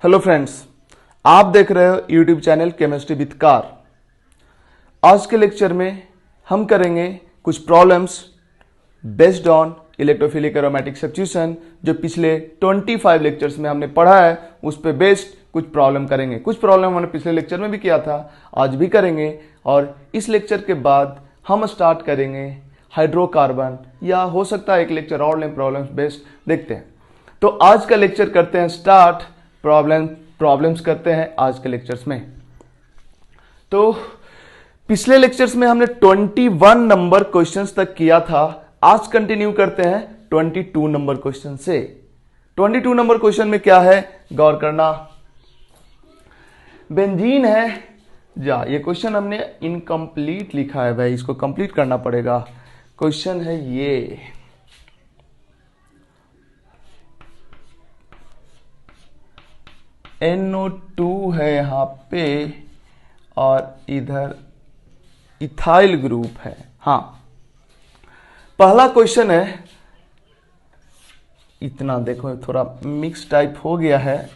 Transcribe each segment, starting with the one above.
Hello friends, आप देख रहे हो YouTube channel chemistry with car. आज के लेक्चर में हम करेंगे कुछ problems based on electrophilic aromatic substitution, जो पिछले 25 लेक्चर्स में हमने पढ़ा है उस पे बेस्ड कुछ प्रॉब्लम करेंगे। कुछ प्रॉब्लम हमने पिछले लेक्चर में भी किया था, आज भी करेंगे। और इस लेक्चर के बाद हम स्टार्ट करेंगे हाइड्रोकार्बन, या हो सकता है एक लेक्चर और लें प्रॉब्लम्स बेस्ड। देखते हैं, तो आज का लेक्चर करते हैं स्टार्ट। प्रॉब्लम्स करते हैं आज के लेक्चर्स में। तो पिछले लेक्चर्स में हमने 21 नंबर क्वेश्चंस तक किया था। आज कंटिन्यू करते हैं 22 नंबर क्वेश्चन से। 22 नंबर क्वेश्चन में क्या है, गौर करना। बेंजीन है, ये क्वेश्चन हमने इनकम्प्लीट लिखा है भाई, इसको कंप्लीट करना पड़ेगा। क्वेश्चन है ये, NO2 है यहां पे और इधर इथाइल ग्रुप है। हाँ, पहला क्वेश्चन है, इतना देखो थोड़ा मिक्स टाइप हो गया है।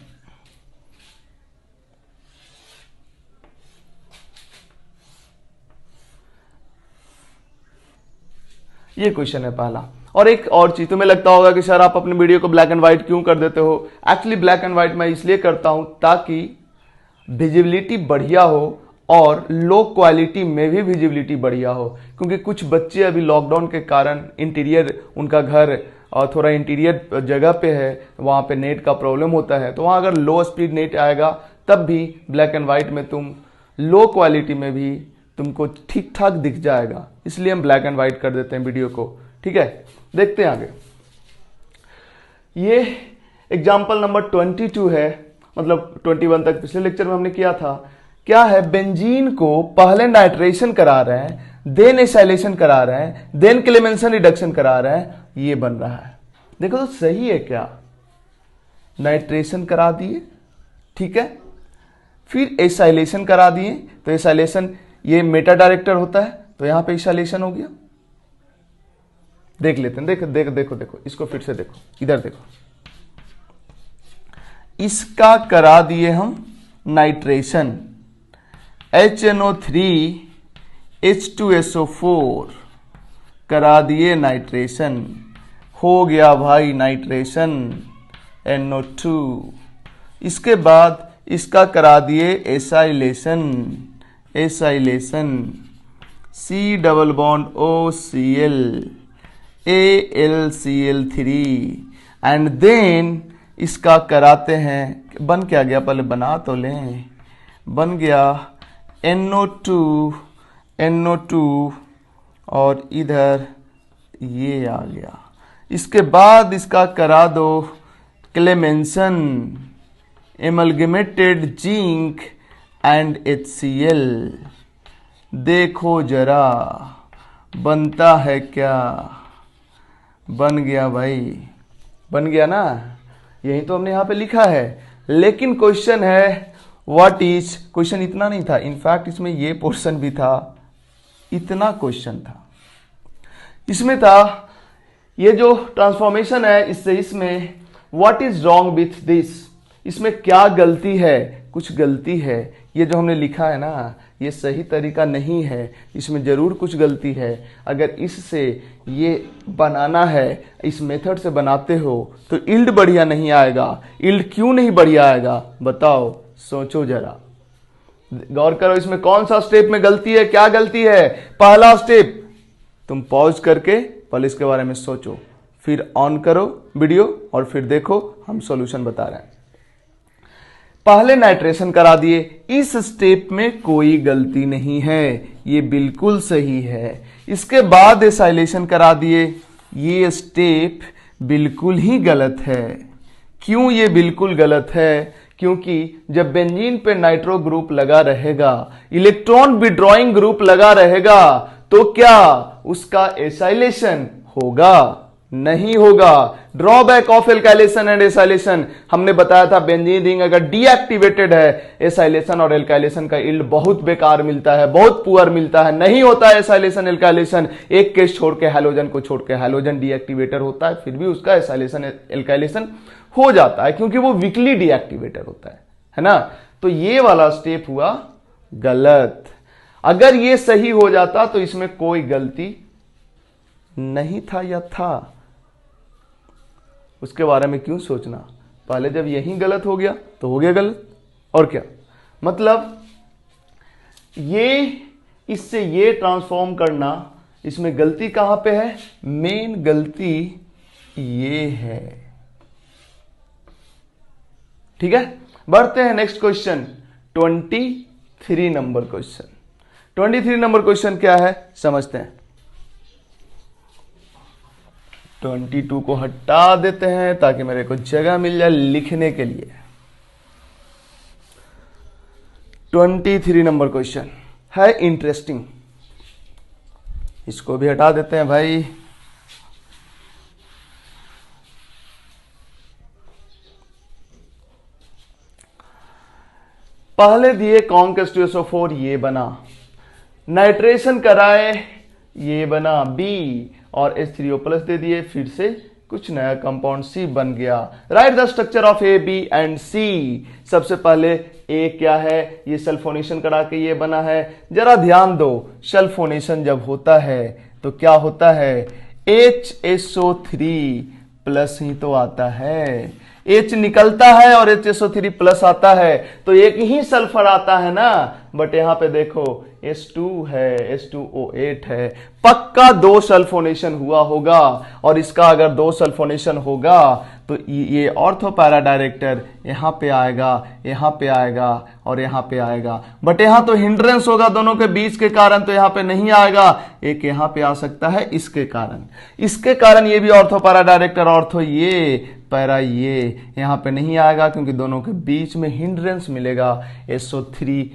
ये क्वेश्चन है पहला। और एक और चीज, तुम्हें लगता होगा कि सर आप अपने वीडियो को ब्लैक एंड व्हाइट क्यों कर देते हो। एक्चुअली ब्लैक एंड व्हाइट मैं इसलिए करता हूं ताकि विजिबिलिटी बढ़िया हो और लो क्वालिटी में भी विजिबिलिटी बढ़िया हो। क्योंकि कुछ बच्चे अभी लॉकडाउन के कारण इंटीरियर, उनका घर और थोड़ा इंटीरियर जगह पे है, वहां पे नेट का प्रॉब्लम होता है। तो वहां अगर लो स्पीड नेट आएगा तब भी ब्लैक एंड व्हाइट में तुम लो क्वालिटी में भी तुमको ठीक ठाक दिख जाएगा। इसलिए हम ब्लैक एंड व्हाइट कर देते हैं वीडियो को। ठीक है, देखते हैं आगे। ये एग्जाम्पल नंबर 22 है, मतलब 21 तक पिछले लेक्चर में हमने किया था। क्या है, बेंजीन को पहले नाइट्रेशन करा रहे हैं, देन एसाइलेशन करा रहे हैं, देन क्लेमेंसन रिडक्शन करा रहे हैं, ये बन रहा है। देखो तो सही है क्या, नाइट्रेशन करा दिए, ठीक है, फिर एसाइलेशन करा दिए। तो एसाइलेशन ये मेटा डायरेक्टर होता है, तो यहां पे एसाइलेशन हो गया। देख लेते हैं, देखो इसको फिर से देखो, इधर देखो, इसका करा दिए हम नाइट्रेशन, HNO3 H2SO4 करा दिए नाइट्रेशन, हो गया भाई नाइट्रेशन NO2। इसके बाद इसका करा दिए acylation C double bond OCl AlCl3 and then इसका कराते हैं, बन क्या गया, पहले बना तो लें, बन गया NO2 और इधर ये आ गया। इसके बाद इसका करा दो क्लेमेंसन एमलगमेटेड जिंक एंड HCl। देखो जरा बनता है क्या, बन गया भाई, बन गया ना। यही तो हमने यहां पे लिखा है। लेकिन क्वेश्चन है व्हाट इज, क्वेश्चन इतना नहीं था, इनफैक्ट इसमें ये पोर्शन भी था, इतना क्वेश्चन था। इसमें था ये जो ट्रांसफॉर्मेशन है इससे, इसमें what is wrong with this, इसमें क्या गलती है, कुछ गलती है। ये जो हमने लिखा है ना, ये सही तरीका नहीं है, इसमें जरूर कुछ गलती है। अगर इससे ये बनाना है, इस मेथड से बनाते हो तो यील्ड बढ़िया नहीं आएगा। यील्ड क्यों नहीं बढ़िया आएगा बताओ, सोचो जरा, गौर करो। इसमें कौन सा स्टेप में गलती है, क्या गलती है। पहला स्टेप, तुम पॉज करके पहले इसके बारे में सोचो, फिर ऑन करो वीडियो और फिर देखो हम सॉल्यूशन बता रहे हैं। पहले नाइट्रेशन करा दिए, इस स्टेप में कोई गलती नहीं है, ये बिल्कुल सही है। इसके बाद एसाइलेशन करा दिए, ये स्टेप बिल्कुल ही गलत है। क्यों ये बिल्कुल गलत है, क्योंकि जब बेंजीन पे नाइट्रो ग्रुप लगा रहेगा, इलेक्ट्रॉन विड्रॉइंग ग्रुप लगा रहेगा, तो क्या उसका एसाइलेशन होगा, नहीं होगा। Drawback of alkylation and acylation, हमने बताया था बेंजीन रिंग अगर डीएक्टिवेटेड है, एसाइलेशन और एल्काइलेशन का यील्ड बहुत बेकार मिलता है, बहुत पुअर मिलता है, नहीं होता है एसाइलेशन एल्काइलेशन। एक केस छोड़ के, हैलोजन को छोड़ के, हैलोजन डीएक्टिवेटर होता है फिर भी उसका एसाइलेशन एल्काइलेशन हो जाता है क्योंकि वो वीकली डीएक्टिवेटर होता है ना। तो ये वाला स्टेप हुआ गलत। अगर ये सही हो जाता तो इसमें कोई गलती नहीं था या था, उसके बारे में क्यों सोचना। पहले जब यही गलत हो गया तो हो गया गलत, और क्या मतलब ये इससे ये ट्रांसफॉर्म करना, इसमें गलती कहां पे है, मेन गलती ये है। ठीक है, बढ़ते हैं next question 23 number question. 23 number question क्या है समझते हैं। 22 को हटा देते हैं ताकि मेरे को जगह मिल जाए लिखने के लिए। 23 नंबर क्वेश्चन है इंटरेस्टिंग, इसको भी हटा देते हैं भाई। पहले दिए कॉन्क H2SO4 ये बना, नाइट्रेशन कराए ये बना बी, और H3O प्लस दे दिए, फिर से कुछ नया कंपाउंड C बन गया। Right the structure of A, B and C। सबसे पहले A क्या है, ये सल्फोनेशन करा के ये बना है। जरा ध्यान दो, सल्फोनेशन जब होता है तो क्या होता है, HSO3 प्लस ही तो आता है, H निकलता है और HSO3 प्लस आता है, तो एक ही सल्फर आता है ना। बट यहां पे देखो H2 है, H2O8 है, पक्का 2 सल्फोनेशन हुआ होगा, और इसका अगर 2 सल्फोनेशन होगा तो ये ऑर्थो पैरा डायरेक्टर यहां पे आएगा, यहां पे आएगा और यहां पे आएगा। बट यहां तो हिंड्रेंस होगा दोनों के बीच के कारण, तो यहां पे नहीं आएगा। एक यहां पे आ सकता है इसके कारण ये भी ऑर्थो पैरा डायरेक्टर, ऑर्थो ये पैरा ये यहां पे नहीं आएगा क्योंकि दोनों के बीच में हिंड्रेंस मिलेगा HSO3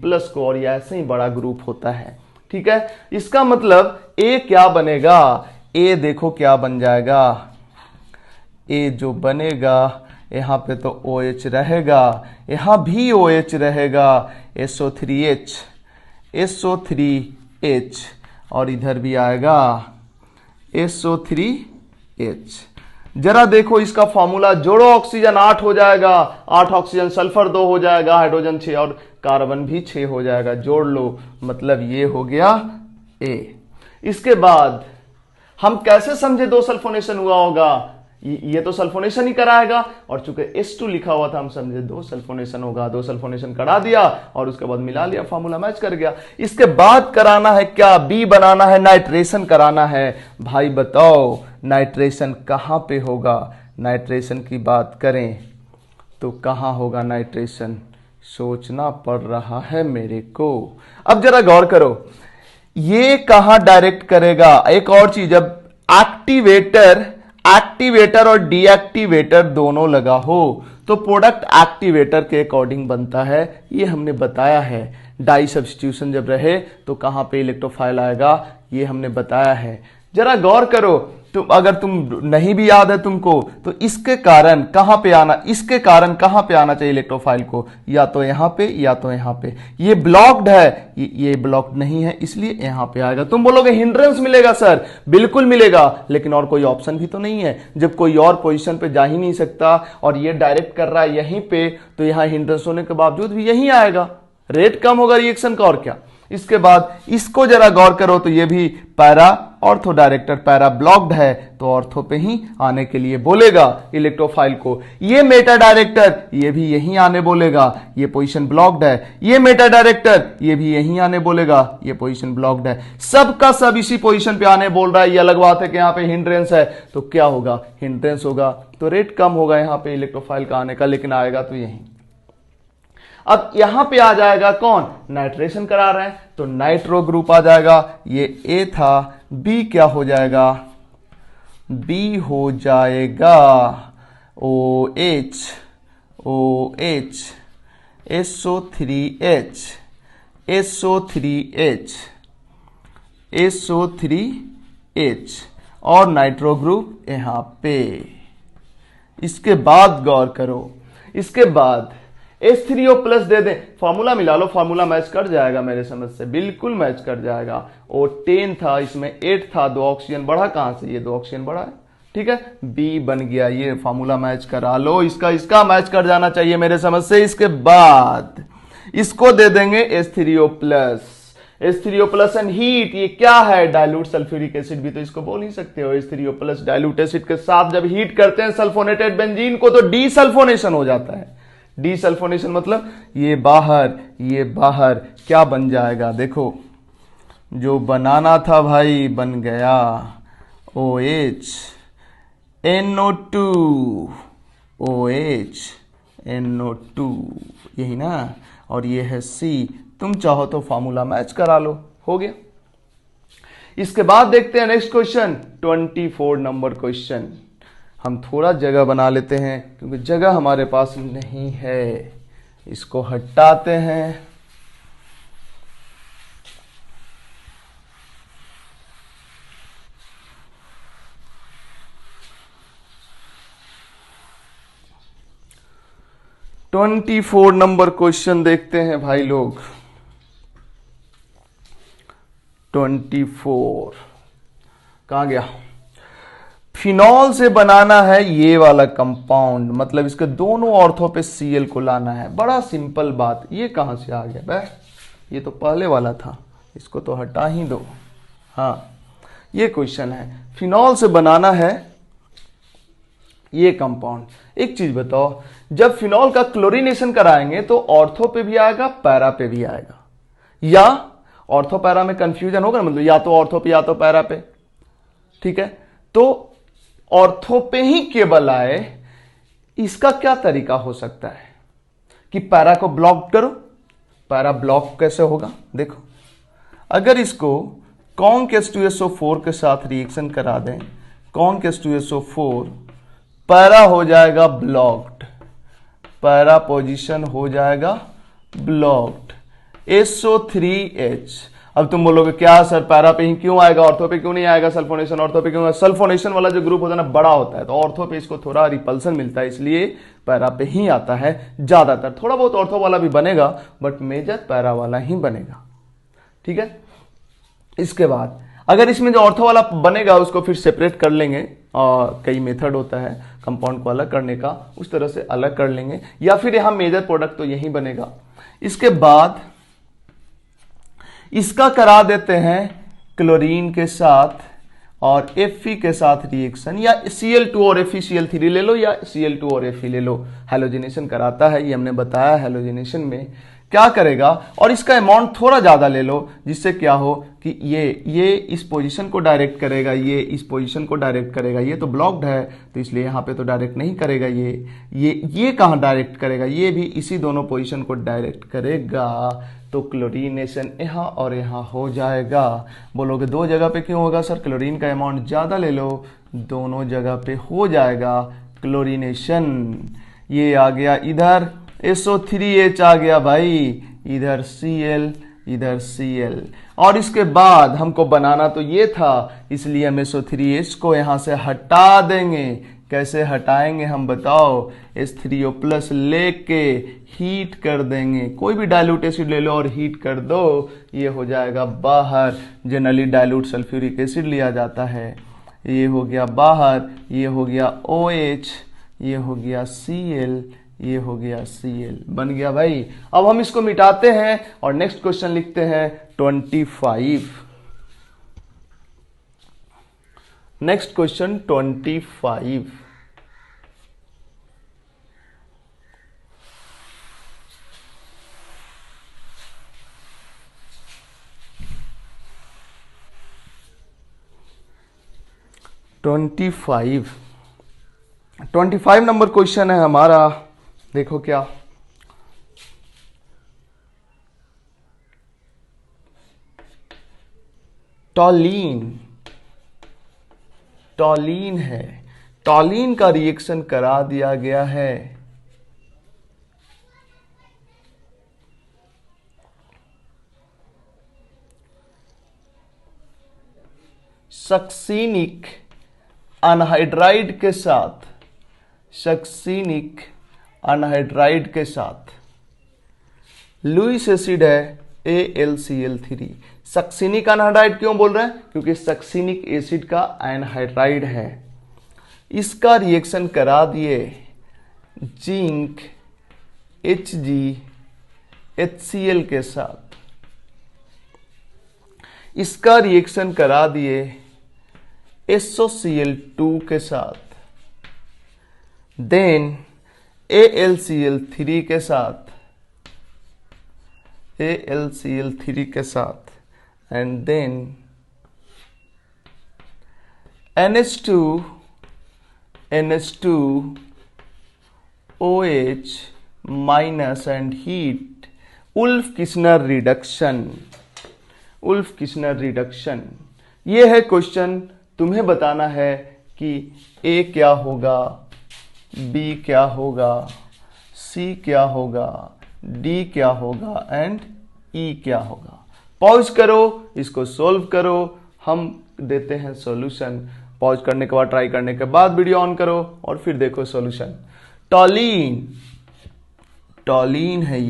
प्लस को, और ये ऐसे ही बड़ा ग्रुप होता है। ठीक है, इसका मतलब A क्या बनेगा, A देखो क्या बन जाएगा, A जो बनेगा यहां पे तो OH रहेगा, यहां भी OH रहेगा, SO3H और इधर भी आएगा SO3H। जरा देखो इसका फॉर्मूला जोड़ो, ऑक्सीजन 8 हो जाएगा, 8 ऑक्सीजन, सल्फर 2 हो जाएगा, हाइड्रोजन 6 और कार्बन भी 6 हो जाएगा। जोड़ लो, मतलब ये हो गया A। इसके बाद हम कैसे समझे 2 सल्फोनेशन हुआ होगा, ये तो सल्फोनेशन ही कराएगा, और चूंकि H2 लिखा हुआ था हम समझे 2 सल्फोनेशन होगा, 2 सल्फोनेशन करा दिया और उसके बाद मिला लिया, फार्मूला मैच कर गया। इसके बाद कराना है क्या, B बनाना है, नाइट्रेशन कराना है। भाई बताओ नाइट्रेशन कहां पे होगा, नाइट्रेशन की बात करें तो कहां होगा नाइट्रेशन, सोचना पड़ रहा है मेरे को। अब जरा गौर करो, ये कहां डायरेक्ट करेगा। एक और चीज, जब एक्टिवेटर और डीएक्टिवेटर दोनों लगा हो तो प्रोडक्ट एक्टिवेटर के अकॉर्डिंग बनता है, ये हमने बताया है। डाई सब्स्टिट्यूशन जब रहे तो कहां पे इलेक्ट्रोफाइल आएगा, ये हमने बताया है। जरा गौर करो, तुम अगर तुम नहीं भी याद है तुमको तो इसके कारण कहां पे आना, इसके कारण कहां पे आना चाहिए इलेक्ट्रोफाइल को, या तो यहां पे या तो यहां पे। ये ब्लॉक्ड है, ये ब्लॉक्ड नहीं है, इसलिए यहां पे आएगा। तुम बोलोगे हिंड्रेंस मिलेगा सर, बिल्कुल मिलेगा, लेकिन और कोई ऑप्शन भी तो नहीं है। जब कोई और पोजीशन पे जा ही नहीं सकता और ये डायरेक्ट कर रहा है यहीं पे, तो यहां हिंड्रेंस होने के बावजूद भी यहीं आएगा, रेट कम होगा रिएक्शन का, और क्या। इसके बाद इसको जरा गौर करो तो ये भी para ortho director, para blocked है तो ऑर्थो पे ही आने के लिए बोलेगा इलेक्ट्रोफाइल को। ये मेटा डायरेक्टर, ये भी यहीं आने बोलेगा, ये पोजीशन ब्लॉक्ड है। ये मेटा डायरेक्टर, ये भी यहीं आने बोलेगा, ये पोजीशन ब्लॉक्ड है। सबका सब इसी पोजीशन पे आने बोल रहा है। ये अलग बात है कि यहाँ पे हिंड्रेंस है, तो क्या होगा, हिंड्रेंस होगा तो रेट कम होगा यहाँ पे इलेक्ट्रोफाइल का आने का, लेकिन आएगा तो यहीं। अब यहां पे आ जाएगा कौन, नाइट्रेशन करा रहे हैं तो नाइट्रो ग्रुप आ जाएगा। ये A था, B क्या हो जाएगा, B हो जाएगा OH, SO3H, SO3H और नाइट्रो ग्रुप यहां पे। इसके बाद गौर करो, इसके बाद H3O प्लस दे दें, फॉर्मूला मिला लो, फॉर्मूला मैच कर जाएगा मेरे समझ से, बिल्कुल मैच कर जाएगा। O10 था, इसमें 8 था, 2 ऑक्सीजन बढ़ा कहां से, ये 2 ऑक्सीजन बढ़ा है ठीक है, बी बन गया। ये फार्मूला मैच करा लो, इसका मैच कर जाना चाहिए मेरे समझ से। इसके बाद इसको दे देंगे H3O प्लस एंड हीट। ये क्या है? डाइल्यूट सल्फ्यूरिक एसिड भी तो इसको बोल ही सकते हो। H3O प्लस डाइल्यूट एसिड के साथ जब हीट करते हैं सल्फोनेटेड बेंजीन को तो डीसल्फोनेशन हो जाता है। डीसल्फोनेशन मतलब ये बाहर क्या बन जाएगा? देखो, जो बनाना था भाई बन गया OH NO2 OH NO2, यही ना, और ये है C। तुम चाहो तो फार्मूला मैच करा लो, हो गया। इसके बाद देखते हैं नेक्स्ट क्वेश्चन, 24 नंबर क्वेश्चन। हम थोड़ा जगह बना लेते हैं क्योंकि जगह हमारे पास नहीं है, इसको हटाते हैं। ट्वेंटी 24 नंबर क्वेश्चन देखते हैं भाई लोग। 24 कहां गया? फिनॉल से बनाना है ये वाला कंपाउंड, मतलब इसके दोनों ऑर्थो पे Cl को लाना है। बड़ा सिंपल बात। ये कहां से आ गया बे? ये तो पहले वाला था, इसको तो हटा ही दो। हाँ, ये क्वेश्चन है, फिनॉल से बनाना है ये कंपाउंड। एक चीज बताओ, जब फिनॉल का क्लोरीनेशन कराएंगे तो ऑर्थो पे भी आएगा, पैरा पे भी आएगा, या ऑर्थो पैरा में कंफ्यूजन होगा ना, मतलब या तो ऑर्थो पे या तो पैरा पे, ठीक है। तो ऑर्थो पे ही केवल आए, इसका क्या तरीका हो सकता है कि पैरा को ब्लॉक करो? पैरा ब्लॉक कैसे होगा? देखो, अगर इसको कॉन्क H2SO4 के साथ रिएक्शन करा दें, कॉन्क H2SO4, पैरा हो जाएगा ब्लॉक्ड, पैरा पोजीशन हो जाएगा ब्लॉक्ड, SO3H। अब तुम बोलोगे क्या सर पैरा पे ही क्यों आएगा, ऑर्थो पे क्यों नहीं आएगा? सल्फोनेशन ऑर्थो पे क्यों? सल्फोनेशन वाला जो ग्रुप होता है ना बड़ा होता है, तो ऑर्थो पे इसको थोड़ा रिपल्सन मिलता है, इसलिए पैरा पे ही आता है ज्यादातर। थोड़ा बहुत ऑर्थो वाला भी बनेगा बट मेजर पैरा वाला ही बनेगा, ठीक है। इसके बाद अगर इसमें जो ऑर्थो वाला बनेगा उसको फिर सेपरेट कर लेंगे, और कई मेथड होता है कंपाउंड को अलग करने का, उस तरह से अलग कर लेंगे, या फिर यहां मेजर प्रोडक्ट तो यही बनेगा। इसके बाद इसका करा देते हैं क्लोरीन के साथ और Fe के साथ रिएक्शन, या Cl2 और FeCl3 ले लो, या Cl2 और Fe ले लो। हैलोजिनेशन कराता है, ये हमने बताया हैलोजिनेशन में क्या करेगा। और इसका अमाउंट थोड़ा ज्यादा ले लो, जिससे क्या हो कि ये इस पोजीशन को डायरेक्ट करेगा, ये इस पोजीशन को डायरेक्ट करेगा। ये तो ब्लॉक्ड है तो इसलिए यहाँ पे तो डायरेक्ट नहीं करेगा, ये कहाँ डायरेक्ट करेगा? ये भी इसी दोनों पोजीशन को डायरेक्ट करेगा। तो क्लोरीनेशन यहाँ और यहाँ हो जाएगा। बोलोगे दो जगह पे क्यों होगा सर? क्लोरीन का अमाउंट ज्यादा ले लो, दोनों जगह पे हो जाएगा क्लोरीनेशन। ये आ गया इधर SO3H आ गया भाई, इधर Cl इधर Cl। और इसके बाद हमको बनाना तो ये था, इसलिए हम SO3H को यहां से हटा देंगे। कैसे हटाएंगे हम बताओ? H3O प्लस लेके हीट कर देंगे, कोई भी डाइल्यूट एसिड ले लो और हीट कर दो, ये हो जाएगा बाहर। जनरली डाइल्यूट सल्फ्यूरिक एसिड लिया जाता है, ये हो गया बाहर, ये हो गया OH, ये हो गया Cl, ये हो गया Cl, बन गया भाई। अब हम इसको मिटाते हैं और नेक्स्ट क्वेश्चन लिखते हैं 25। Next question 25। Twenty five number question है हमारा। देखो क्या, टॉलीन है, टॉलीन का रिएक्शन करा दिया गया है सक्सीनिक अनहाइड्राइड के साथ, सक्सीनिक अनहाइड्राइड के साथ। लुईस एसिड है AlCl3। सक्सीनिक अनहाइड्राइड क्यों बोल रहे हैं? क्योंकि सक्सीनिक एसिड का एनहाइड्राइड है। इसका रिएक्शन करा दिए जिंक HgHCl के साथ, इसका रिएक्शन करा दिए SOCl2 के साथ, देन AlCl3 के साथ, AlCl3 के साथ, and then NH2OH minus and heat, Wolff Kishner reduction. ये है क्वेश्चन, तुम्हें बताना है कि A क्या होगा, B क्या होगा, C क्या होगा, D क्या होगा एंड E क्या होगा। पॉज करो, इसको सोल्व करो, हम देते हैं सॉल्यूशन। पॉज करने के बाद, ट्राई करने के बाद वीडियो ऑन करो और फिर देखो सॉल्यूशन। टॉलीन है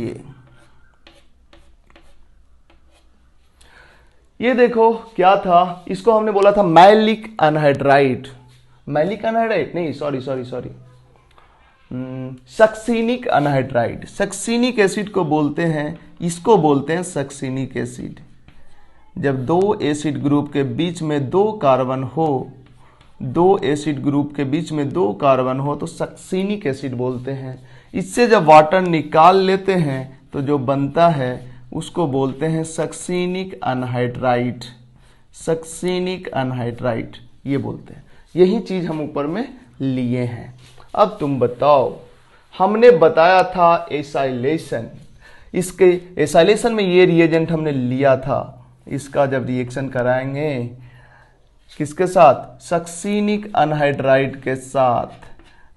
ये देखो क्या था, इसको हमने बोला था मैलिक एनहाइड्राइड नहीं, sorry succinic anhydride. Succinic acid को बोलते हैं, इसको बोलते हैं सक्सीनिक एसिड। जब दो एसिड ग्रुप के बीच में दो कार्बन हो, तो सक्सीनिक एसिड बोलते हैं। इससे जब वाटर निकाल लेते हैं तो जो बनता है उसको बोलते हैं सक्सीनिक एनहाइड्राइड, ये बोलते हैं। यही चीज हम ऊपर में लिए हैं। अब तुम बताओ, हमने बताया था एसाइलेशन, इसके एसाइलेशन में ये रिएजेंट हमने लिया था। इसका जब रिएक्शन कराएंगे किसके साथ, सक्सीनिक एनहाइड्राइड के साथ,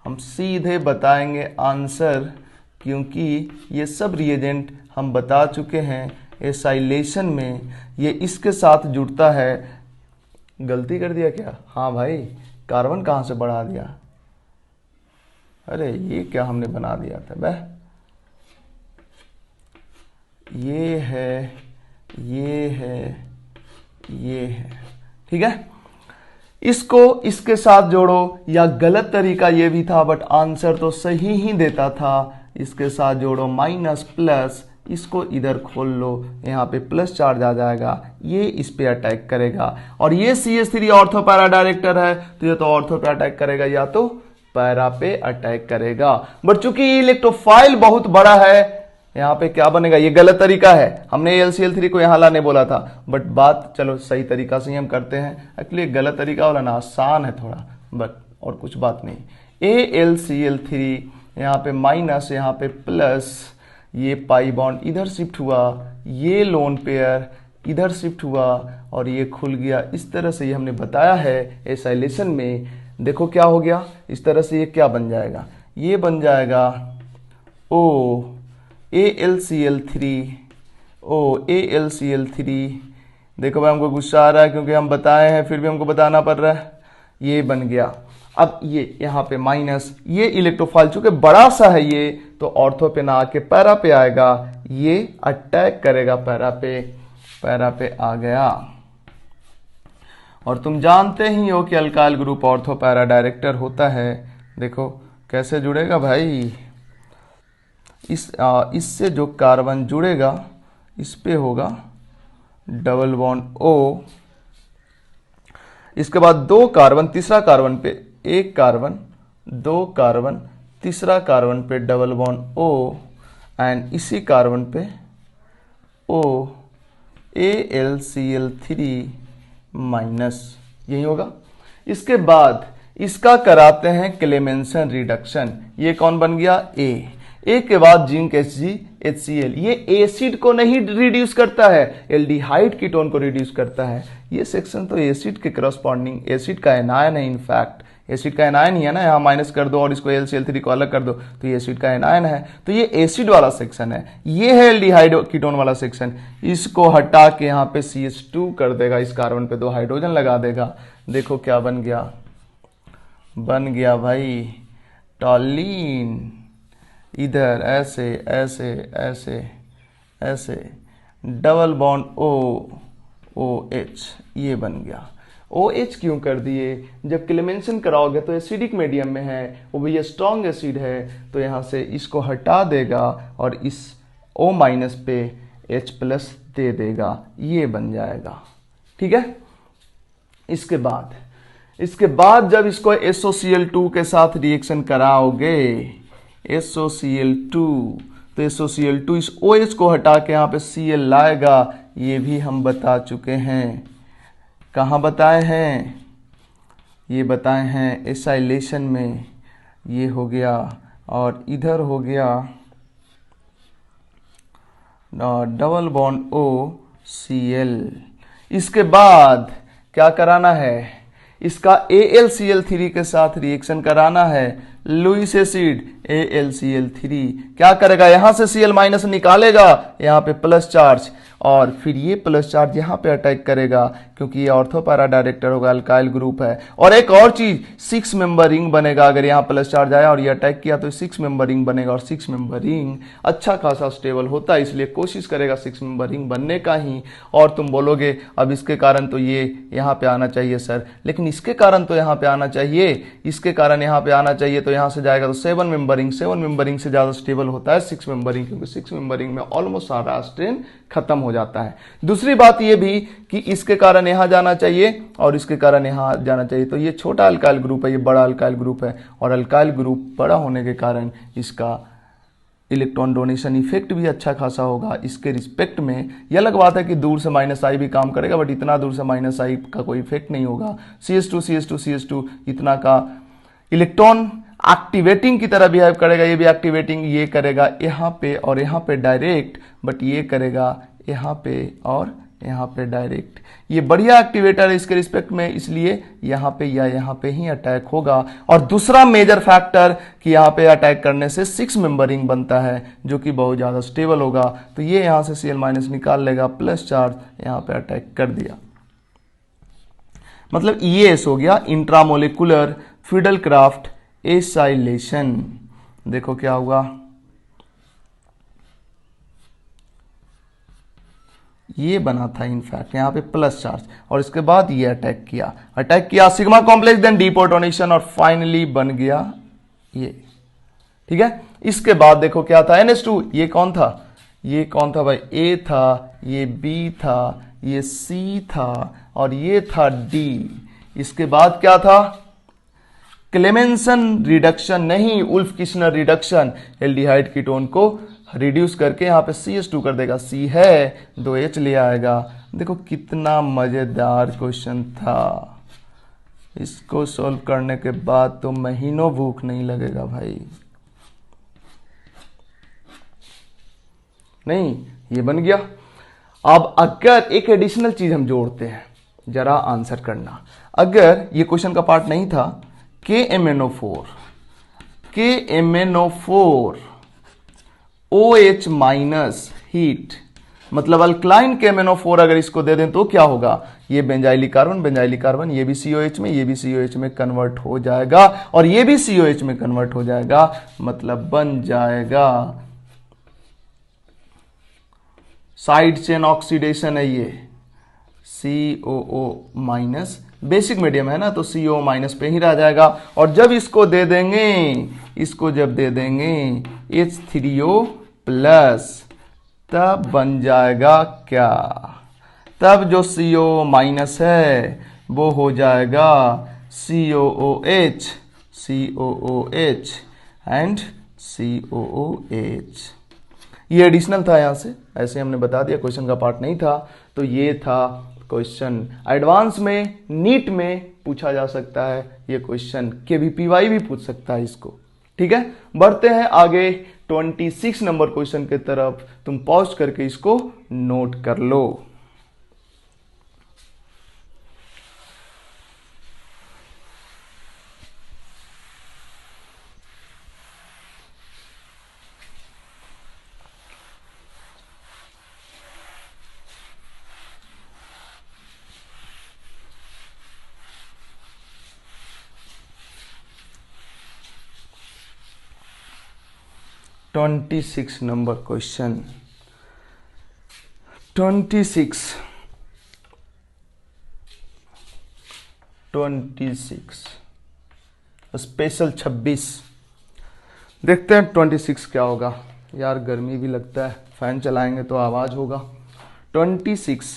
हम सीधे बताएंगे आंसर, क्योंकि ये सब रिएजेंट हम बता चुके हैं एसाइलेशन में ये इसके साथ जुड़ता है। गलती कर दिया क्या? हाँ भाई, कार्बन कहाँ से बढ़ा दिया? अरे ये क्या हमने बना दिया था बे, ये है, ठीक है। इसको इसके साथ जोड़ो, या गलत तरीका ये भी था बट आंसर तो सही ही देता था। इसके साथ जोड़ो माइनस प्लस, इसको इधर खोल लो, यहाँ पे प्लस चार्ज आ जाएगा, ये इस पे अटैक करेगा। और ये CH3 ऑर्थो पैरा डायरेक्टर है, तो ये तो ऑर्थो पे अटैक करेगा या तो पैरा पे अटैक करेगा। बट चूंकि ये इलेक्ट्रोफाइल बहुत बड़ा है, यहाँ पे क्या बनेगा, ये गलत तरीका है। हमने AlCl3 को यहाँ लाने बोला था, बट बात चलो सही तरीका से ही हम करते हैं। एक्चुअली गलत तरीका वाला ना आसान है थोड़ा, बट और कुछ बात नहीं। AlCl3 यहाँ पे माइनस, यहाँ पे प्लस, ये पाई बॉन्ड इधर शिफ्ट हुआ, ये लोन पेयर इधर शिफ्ट हुआ और ये खुल गया। इस तरह से ये हमने बताया है एसाइलेशन में। देखो क्या हो गया, इस तरह से ये क्या बन जाएगा, ये बन जाएगा AlCl3। देखो भाई हमको गुस्सा आ रहा है क्योंकि हम बताए हैं फिर भी हमको बताना पड़ रहा है। ये बन गया। अब ये यहाँ पे माइनस, ये इलेक्ट्रोफाइल चूंकि बड़ा सा है ये, तो ऑर्थो पे ना आके पैरा पे आएगा, ये अटैक करेगा पैरा पे आ गया। और तुम जानते ही हो कि alkyl group ortho para director होता है। देखो कैसे जुड़ेगा भाई, इससे जो कार्बन जुड़ेगा इस पे होगा डबल बॉन्ड O, इसके बाद दो कार्बन, तीसरा कार्बन पे एक कार्बन, दो कार्बन, तीसरा कार्बन पे डबल बॉन्ड O एंड इसी कार्बन पे O, AlCl3 माइनस, यही होगा। इसके बाद इसका कराते हैं क्लेमेंसन रिडक्शन। ये कौन बन गया, ए के बाद जिंक HgHCl, ये एसिड को नहीं रिड्यूस करता है, एल्डिहाइड कीटोन को रिड्यूस करता है। ये सेक्शन तो एसिड के करस्पॉन्डिंग, एसिड का एनायन है। इनफैक्ट एसिड का एनायन ही है ना, यहाँ माइनस कर दो और इसको AlCl3 को अलग कर दो तो ये एसिड का एनायन है। तो ये एसिड वाला सेक्शन है, ये है एल्डिहाइड कीटोन वाला सेक्शन। इसको हटा के यहाँ पे CH2 कर देगा, इस कार्बन पे दो हाइड्रोजन लगा देगा। देखो क्या बन गया, बन गया भाई टॉलीन। इधर ऐसे ऐसे ऐसे ऐसे डबल बॉन्ड OH, ये बन गया। OH क्यों कर दिए? जब क्लेमेंसन कराओगे तो एसिडिक मीडियम में है, वो भी स्ट्रॉन्ग एसिड है, तो यहाँ से इसको हटा देगा और इस O माइनस पे H प्लस दे देगा, ये बन जाएगा। ठीक है। इसके बाद जब इसको SOCl2 के साथ रिएक्शन कराओगे, SOCl2, तो SOCl2 इस OH को हटा के यहाँ पे Cl लाएगा, ये भी हम बता चुके हैं। कहाँ बताए हैं? ये बताए हैं एसाइलेशन में, ये हो गया, और इधर हो गया डबल बॉन्ड OCl। इसके बाद क्या कराना है? इसका AlCl3 के साथ रिएक्शन कराना है। लुईस एसिड AlCl3 क्या करेगा? यहां से Cl माइनस निकालेगा, यहां पे प्लस चार्ज, और फिर ये प्लस चार्ज यहाँ पे अटैक करेगा, क्योंकि ये ऑर्थो पैरा डायरेक्टर होगा, अल्काइल ग्रुप है। और एक और चीज, 6 मेंबर रिंग बनेगा। अगर यहाँ प्लस चार्ज आया और ये अटैक किया तो 6 मेंबर रिंग बनेगा, और 6 मेंबर रिंग अच्छा खासा स्टेबल होता है, इसलिए कोशिश करेगा 6 मेंबर रिंग बनने का ही। और तुम बोलोगे अब इसके कारण तो ये यहाँ पे आना चाहिए सर, लेकिन इसके कारण तो यहाँ पे आना चाहिए, इसके कारण यहाँ पे आना चाहिए, तो यहाँ से जाएगा तो 7 मेंबर रिंग। 7 मेंबर रिंग से ज्यादा स्टेबल होता है 6 मेंबर रिंग, क्योंकि 6 मेंबर रिंग में ऑलमोस्ट सारा स्ट्रेन खत्म हो जाता है। दूसरी बात ये भी कि इसके कारण यहां जाना चाहिए और इसके कारण यहां जाना चाहिए, तो ये छोटा अल्काइल ग्रुप है, ये बड़ा अल्काइल ग्रुप है, और अल्काइल ग्रुप बड़ा होने के कारण इसका इलेक्ट्रॉन डोनेशन इफेक्ट भी अच्छा खासा होगा इसके रिस्पेक्ट में। यह अलग बात है कि दूर से -I भी काम करेगा, बट इतना दूर से -I का कोई इफेक्ट नहीं होगा। CH2 इतना का इलेक्ट्रॉन एक्टिवेटिंग की तरह बिहेव करेगा, ये भी एक्टिवेटिंग, ये करेगा यहाँ पे और यहाँ पे डायरेक्ट, बट ये करेगा यहाँ पे और यहाँ पे डायरेक्ट। ये बढ़िया एक्टिवेटर है इसके रिस्पेक्ट में, इसलिए यहाँ पे या यहाँ पे ही अटैक होगा। और दूसरा मेजर फैक्टर कि यहाँ पे अटैक करने से 6 मेंबर रिंग बनता है, जो कि बहुत ज्यादा स्टेबल होगा, तो ये यहाँ से Cl माइनस निकाल लेगा, प्लस चार्ज यहाँ पे अटैक कर दिया। मतलब ES हो गया, इंट्रामोलिकुलर फिडेलक्राफ्ट एसाइलेशन। देखो क्या हुआ, ये बना था इनफैक्ट यहाँ पे प्लस चार्ज, और इसके बाद ये अटैक किया सिग्मा कॉम्प्लेक्स, देन डिप्रोटोनेशन, और फाइनली बन गया ये। ठीक है। इसके बाद देखो क्या था, NH2, ये कौन था भाई? A था, ये B था, ये C था, और ये था D। इसके बाद क्या था? क्लेमेंसन रिडक्शन, नहीं उल्फ किशनर रिडक्शन, एल्डिहाइड कीटोन को रिड्यूस करके यहाँ पे CH2 कर देगा, C है 2H ले आएगा। देखो कितना मजेदार क्वेश्चन था, इसको सॉल्व करने के बाद तो महीनों भूख नहीं लगेगा भाई। नहीं, ये बन गया। अब अगर एक एडिशनल चीज हम जोड़ते हैं, जरा आंसर करना। अगर ये क्वेश्चन का पार्ट नहीं था, KMNO4 OH माइनस हीट, मतलब अल्कलाइन KMNO4 अगर इसको दे दें तो क्या होगा? ये बेंजाइलिक कार्बन, ये भी COH में, ये भी COH में कन्वर्ट हो जाएगा, और ये भी COH में कन्वर्ट हो जाएगा, मतलब बन जाएगा साइड चेन ऑक्सीडेशन है ये, COO माइनस, बेसिक मीडियम है ना, तो CO माइनस पे ही रह जाएगा। और जब इसको दे देंगे H3O प्लस, तब बन जाएगा क्या? तब जो CO माइनस है वो हो जाएगा COOH एंड COOH। ये एडिशनल था, यहां से ऐसे हमने बता दिया, क्वेश्चन का पार्ट नहीं था। तो ये था क्वेश्चन, एडवांस में नीट में पूछा जा सकता है ये क्वेश्चन, KVPY भी पूछ सकता है इसको। ठीक है, बढ़ते हैं आगे 26 नंबर क्वेश्चन की तरफ। तुम पॉज करके इसको नोट कर लो। (26) नंबर क्वेश्चन। 26 26 स्पेशल 26। देखते हैं 26 क्या होगा। यार गर्मी भी लगता है, फैन चलाएंगे तो आवाज होगा। 26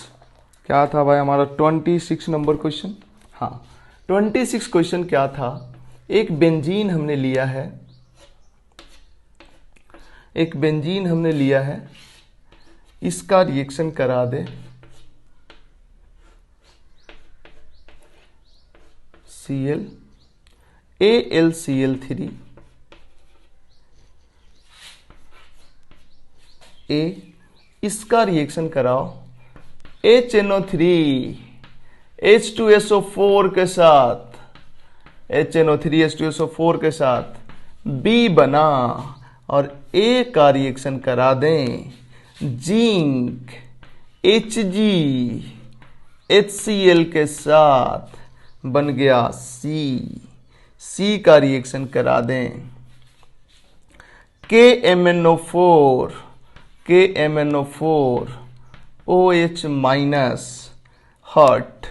क्या था भाई हमारा 26 नंबर क्वेश्चन। हाँ 26 क्वेश्चन क्या था, एक बेंजीन हमने लिया है, एक बेंजीन हमने लिया है, इसका रिएक्शन करा दे Cl AlCl3 A, इसका रिएक्शन कराओ HNO3 H2SO4 के साथ, HNO3 H2SO4 के साथ B बना, और A का रिएक्शन करा दें जिंक Hg HCl के साथ, बन गया C का रिएक्शन करा दें KMNO4 OH माइनस हॉट,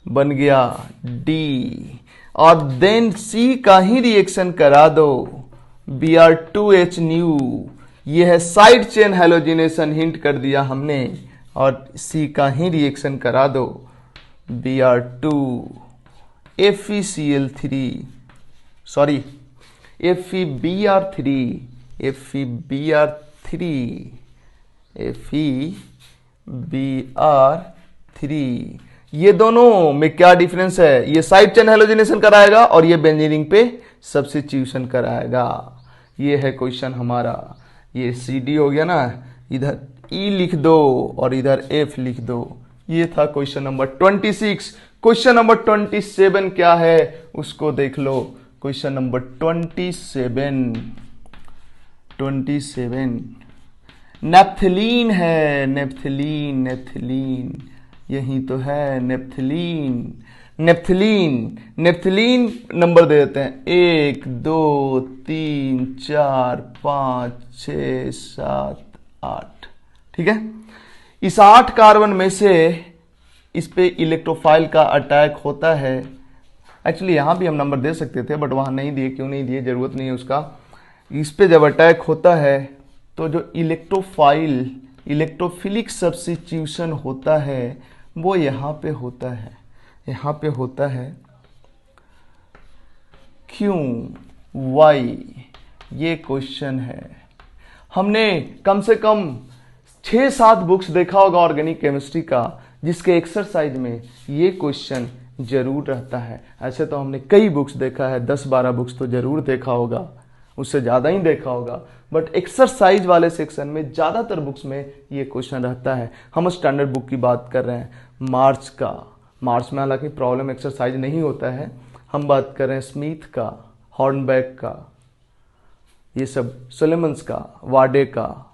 बन गया D, और देन C का ही रिएक्शन करा दो Br2H न्यू, ये है साइड चेन हैलोजिनेशन, हिंट कर दिया हमने, और C का ही रिएक्शन करा दो Br2 FeCl3 सॉरी FeBr3 ये दोनों में क्या डिफरेंस है, ये साइड चेन हैलोजिनेशन कराएगा और ये बेंजीनिंग पे सब्स्टिट्यूशन कराएगा। ये है क्वेश्चन हमारा, ये CD हो गया ना, इधर E लिख दो और इधर F लिख दो। ये था क्वेश्चन नंबर 26। क्वेश्चन नंबर 27 क्या है उसको देख लो। क्वेश्चन नंबर 27 नेप्थलीन है, नेप्थलीन यही तो है, नेप्थलीन नंबर दे देते हैं 1 2 3 4 5 6 7 8। ठीक है, इस 8 कार्बन में से इस पे इलेक्ट्रोफाइल का अटैक होता है। एक्चुअली यहां भी हम नंबर दे सकते थे बट वहां नहीं दिए, क्यों नहीं दिए, जरूरत नहीं है उसका। इस पे जब अटैक होता है तो जो इलेक्ट्रोफिलिक सब्स्टिट्यूशन होता है वो यहां पे होता है, क्यों, वाई, ये क्वेश्चन है। हमने कम से कम 6-7 बुक्स देखा होगा ऑर्गेनिक केमिस्ट्री का, जिसके एक्सरसाइज में ये क्वेश्चन जरूर रहता है। ऐसे तो हमने कई बुक्स देखा है, 10-12 बुक्स तो जरूर देखा होगा, उससे ज़्यादा ही देखा होगा, बट एक्सरसाइज वाले सेक्शन में ज़्यादातर बुक्स में ये क्वेश्चन रहता है। हम स्टैंडर्ड बुक की बात कर रहे हैं, मार्च में हालांकि प्रॉब्लम एक्सरसाइज नहीं होता है। हम बात कर रहे हैं स्मिथ का, हॉर्नबैक का, ये सब सोलेमन्स का, वाडे का,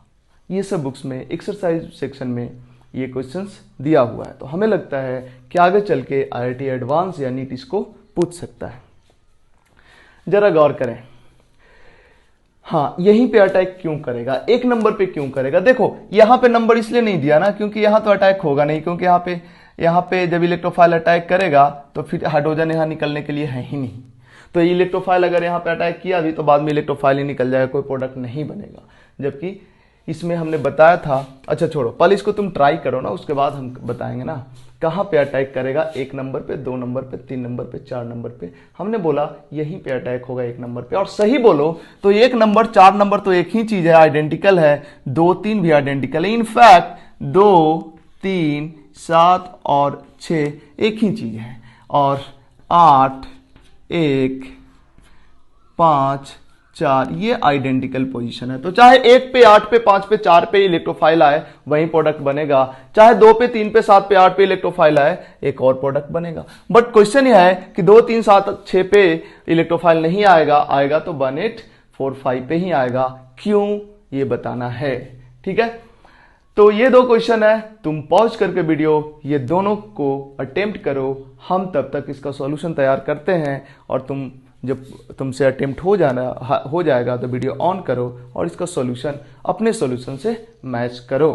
ये सब बुक्स में एक्सरसाइज सेक्शन में ये क्वेश्चंस दिया हुआ है। तो हमें लगता है कि आगे चल के IIT एडवांस या नीट इसको पूछ सकता है। जरा गौर करें, हाँ यहीं पे अटैक क्यों करेगा, 1 नंबर पे क्यों करेगा। देखो यहां पे नंबर इसलिए नहीं दिया ना क्योंकि यहां तो अटैक होगा नहीं, क्योंकि यहाँ पे जब इलेक्ट्रोफाइल अटैक करेगा तो फिर हाइड्रोजन यहाँ निकलने के लिए है ही नहीं। तो इलेक्ट्रोफाइल अगर यहाँ पे अटैक किया भी तो बाद में इलेक्ट्रोफाइल ही निकल जाएगा, कोई प्रोडक्ट नहीं बनेगा। जबकि इसमें हमने बताया था, अच्छा छोड़ो, पहले इसको तुम ट्राई करो ना, उसके बाद हम बताएंगे ना कहाँ पे अटैक करेगा। 1 नंबर पे, 2 नंबर पे, 3 नंबर पे, 4 नंबर पे। हमने बोला यहीं पे अटैक होगा 1 नंबर पे। और सही बोलो तो 1 नंबर 4 नंबर तो एक ही चीज है, आइडेंटिकल है। 2 3 भी आइडेंटिकल है। इनफैक्ट 2 3 7 और 6 एक ही चीज है, और 8 1 5 4 ये आइडेंटिकल पोजीशन है। तो चाहे 1 पे 8 पे 5 पे 4 पे इलेक्ट्रोफाइल आए वही प्रोडक्ट बनेगा, चाहे 2 पे 3 पे 7 पे 8 पे इलेक्ट्रोफाइल आए एक और प्रोडक्ट बनेगा। बट क्वेश्चन यह है कि 2 3 7 6 पे इलेक्ट्रोफाइल नहीं आएगा तो 1 8 4 5 पे ही आएगा। क्यों, ये बताना है। ठीक है, तो ये 2 क्वेश्चन है, तुम पॉज करके वीडियो ये दोनों को अटेम्प्ट करो। हम तब तक इसका सॉल्यूशन तैयार करते हैं, और जब तुमसे अटेम्प्ट हो जाएगा तो वीडियो ऑन करो और इसका सॉल्यूशन अपने सॉल्यूशन से मैच करो।